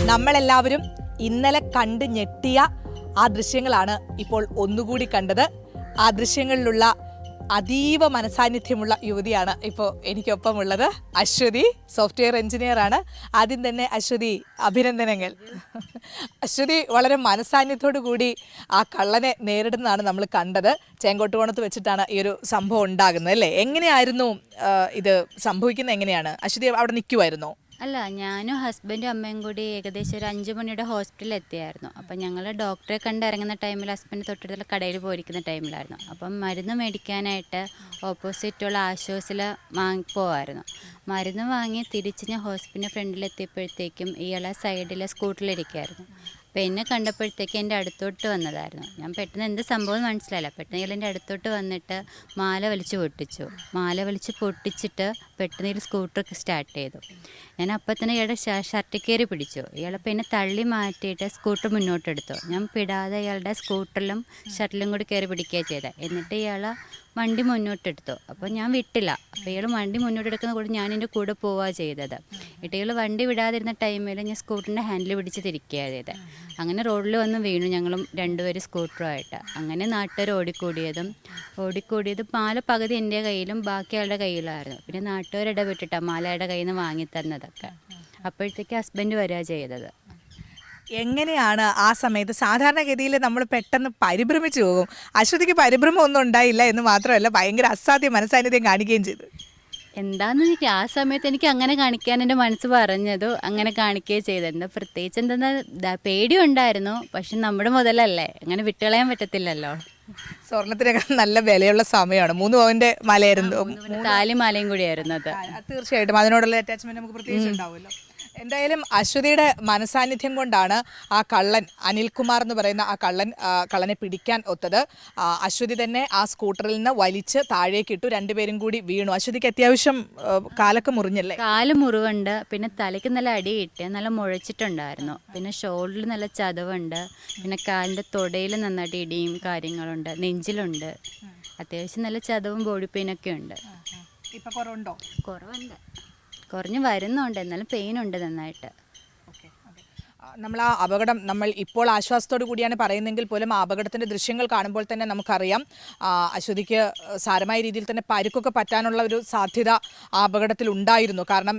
നമ്മളെല്ലാവരും ഇന്നലെ കണ്ട് ഞെട്ടിയ ആ ദൃശ്യങ്ങളാണ് ഇപ്പോൾ ഒന്നുകൂടി കണ്ടത്. ആ ദൃശ്യങ്ങളിലുള്ള അതീവ മനസാന്നിധ്യമുള്ള യുവതിയാണ് ഇപ്പോൾ എനിക്കൊപ്പമുള്ളത്. അശ്വതി സോഫ്റ്റ്വെയർ എഞ്ചിനീയർ ആണ്. ആദ്യം തന്നെ അശ്വതി, അഭിനന്ദനങ്ങൾ. അശ്വതി വളരെ മനസാന്നിധ്യത്തോടു കൂടി ആ കള്ളനെ നേരിടുന്നതാണ് നമ്മൾ കണ്ടത്. ചേങ്കോട്ടുകോണത്ത് വെച്ചിട്ടാണ് ഈ ഒരു സംഭവം ഉണ്ടാകുന്നത് അല്ലേ? എങ്ങനെയായിരുന്നു ഇത് സംഭവിക്കുന്നത്? എങ്ങനെയാണ് അശ്വതി അവിടെ നിൽക്കുമായിരുന്നോ? അല്ല, ഞാനും ഹസ്ബൻഡും അമ്മയും കൂടി ഏകദേശം ഒരു 5 മണിയുടെ ഹോസ്പിറ്റലിൽ എത്തിയായിരുന്നു. അപ്പം ഞങ്ങൾ ഡോക്ടറെ കണ്ട് ഇറങ്ങുന്ന ടൈമിൽ ഹസ്ബൻഡ് തൊട്ടടുത്തുള്ള കടയിൽ പോയിരിക്കുന്ന ടൈമിലായിരുന്നു. അപ്പം മരുന്ന് മേടിക്കാനായിട്ട് ഓപ്പോസിറ്റുള്ള ആശുപത്രിയിൽ പോവായിരുന്നു. മരുന്ന് വാങ്ങി തിരിച്ച് ഞാൻ ഹോസ്പിറ്റലിൻ്റെ ഫ്രണ്ടിലെത്തിയപ്പോഴത്തേക്കും ഇയാളെ സൈഡിൽ സ്കൂട്ടറിലിരിക്കുമായിരുന്നു. അപ്പോൾ എന്നെ കണ്ടപ്പോഴത്തേക്ക് എൻ്റെ അടുത്തോട്ട് വന്നതായിരുന്നു. ഞാൻ പെട്ടെന്ന് എന്ത് സംഭവം മനസ്സിലായില്ല. പെട്ടെന്ന് ഇയാൾ എൻ്റെ അടുത്തോട്ട് വന്നിട്ട് മാല വലിച്ച് പൊട്ടിച്ചു. മാല വലിച്ച് പൊട്ടിച്ചിട്ട് പെട്ടെന്ന് ഇയാൾ സ്കൂട്ടർ സ്റ്റാർട്ട് ചെയ്തു. ഞാൻ അപ്പം തന്നെ ഇയാളുടെ ഷർട്ട് കയറി പിടിച്ചു. ഇയാളപ്പോൾ എന്നെ തള്ളി മാറ്റിയിട്ട് സ്കൂട്ടർ മുന്നോട്ടെടുത്തു. ഞാൻ പിടാതെ ഇയാളുടെ സ്കൂട്ടറിലും ഷർട്ടിലും കൂടി കയറി പിടിക്കുകയാണ് ചെയ്തത്. എന്നിട്ട് ഇയാൾ വണ്ടി മുന്നോട്ടെടുത്തു. അപ്പോൾ ഞാൻ വിട്ടില്ല. അപ്പോൾ ഇയാൾ വണ്ടി മുന്നോട്ടെടുക്കുന്ന കൂടി ഞാൻ എൻ്റെ കൂടെ പോവുകയാണ് ചെയ്തത്. എന്നിട്ട് ഇയാൾ വണ്ടി വിടാതിരുന്ന ടൈമിൽ ഞാൻ സ്കൂട്ടറിൻ്റെ ഹാൻഡിൽ പിടിച്ച് തിരിക്കുകയാണ് ചെയ്തത്. അങ്ങനെ റോഡിൽ വന്ന് വീണു ഞങ്ങളും രണ്ടുപേരും സ്കൂട്ടറുമായിട്ട്. അങ്ങനെ നാട്ടുകാർ ഓടിക്കൂടിയത് മാല പകുതി എൻ്റെ കയ്യിലും ബാക്കി ആളുടെ കയ്യിലായിരുന്നു. പിന്നെ നാട്ടുകാർ ഇടപെട്ടിട്ടാണ് മാലയുടെ കയ്യിൽ നിന്ന് വാങ്ങി തന്നതൊക്കെ. അപ്പോഴത്തേക്ക് ഹസ്ബൻഡ് വരിക ചെയ്തത്. എങ്ങനെയാണ് ആ സമയത്ത്? സാധാരണഗതിയിൽ നമ്മൾ പെട്ടെന്ന് പരിഭ്രമിച്ചു പോകും. അശ്വതിക്ക് പരിഭ്രമം ഒന്നും ഉണ്ടായില്ല എന്ന് മാത്രമല്ല, ഭയങ്കര അസാധ്യ മനസാന്നിധ്യം കാണിക്കുകയും ചെയ്തു. എന്താണെന്ന് എനിക്ക് ആ സമയത്ത് എനിക്ക് അങ്ങനെ കാണിക്കാൻ എൻ്റെ മനസ്സ് പറഞ്ഞതോ അങ്ങനെ കാണിക്കുകയും ചെയ്തത്. എന്താ പ്രത്യേകിച്ച് എന്തെന്നാ പേടിയുണ്ടായിരുന്നു. പക്ഷെ നമ്മുടെ മുതലല്ലേ, അങ്ങനെ വിട്ടുകളയാൻ പറ്റത്തില്ലല്ലോ. സ്വർണത്തിനൊക്കെ നല്ല വിലയുള്ള സമയമാണ്. 3 പവന്റെ മലയായിരുന്നു, താലിമാലയും കൂടിയായിരുന്നു അത്. തീർച്ചയായിട്ടും അതിനോടുള്ള അറ്റാച്ച്മെന്റ് നമുക്ക് പ്രത്യേകിച്ച് ഉണ്ടാവുമല്ലോ. എന്തായാലും അശ്വതിയുടെ മനസാന്നിധ്യം കൊണ്ടാണ് ആ കള്ളൻ, അനിൽകുമാർ എന്ന് പറയുന്ന ആ കള്ളനെ പിടിക്കാൻ ഒത്തത്. അശ്വതി തന്നെ ആ സ്കൂട്ടറിൽ നിന്ന് വലിച്ച് താഴേക്കിട്ടു. രണ്ടുപേരും കൂടി വീണു. അശ്വതിക്ക് അത്യാവശ്യം കാലൊക്കെ മുറിഞ്ഞല്ലേ? കാല് മുറിവുണ്ട്, പിന്നെ തലയ്ക്ക് നല്ല അടി കിട്ടി, നല്ല മുഴച്ചിട്ടുണ്ടായിരുന്നു. പിന്നെ ഷോൾഡറിൽ നല്ല ചതവുണ്ട്, പിന്നെ കാലിൻ്റെ തൊടയിൽ നന്നായിട്ട് ഇടിയും കാര്യങ്ങളുണ്ട്, നെഞ്ചിലുണ്ട്. അത്യാവശ്യം നല്ല ചതവും ബോഡി പെയിനൊക്കെ ഉണ്ട്. ഇപ്പൊ കുറവുണ്ടോ? കുറവുണ്ട്, കുറഞ്ഞ് വരുന്നുണ്ട്, എന്നാലും പെയിനുണ്ട് നന്നായിട്ട്. നമ്മൾ ആ അപകടം നമ്മൾ ഇപ്പോൾ ആശ്വാസത്തോടു കൂടിയാണ് പറയുന്നെങ്കിൽ പോലും ആ അപകടത്തിൻ്റെ ദൃശ്യങ്ങൾ കാണുമ്പോൾ തന്നെ നമുക്കറിയാം അശ്വതിക്ക് സാരമായ രീതിയിൽ തന്നെ പരിക്കൊക്കെ പറ്റാനുള്ള ഒരു സാധ്യത ആ അപകടത്തിൽ ഉണ്ടായിരുന്നു. കാരണം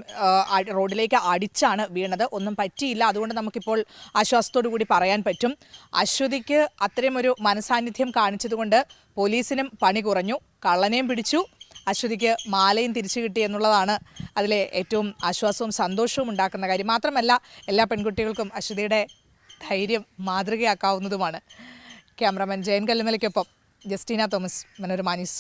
റോഡിലേക്ക് അടിച്ചാണ് വീണത്, ഒന്നും പറ്റിയില്ല. അതുകൊണ്ട് നമുക്കിപ്പോൾ ആശ്വാസത്തോടു കൂടി പറയാൻ പറ്റും. അശ്വതിക്ക് അത്രയും ഒരു മനസാന്നിധ്യം കാണിച്ചതുകൊണ്ട് പോലീസിനും പണി കുറഞ്ഞു, കള്ളനെയും പിടിച്ചു, അശ്വതിക്ക് മാലയും തിരിച്ചു കിട്ടി എന്നുള്ളതാണ് അതിലെ ഏറ്റവും ആശ്വാസവും സന്തോഷവും ഉണ്ടാക്കുന്ന കാര്യം. മാത്രമല്ല, എല്ലാ പെൺകുട്ടികൾക്കും അശ്വതിയുടെ ധൈര്യം മാതൃകയാക്കാവുന്നതുമാണ്. ക്യാമറാമാൻ ജയൻ കല്ലുമലയ്ക്കൊപ്പം ജസ്റ്റിന തോമസ്, മനോരമ ന്യൂസ്.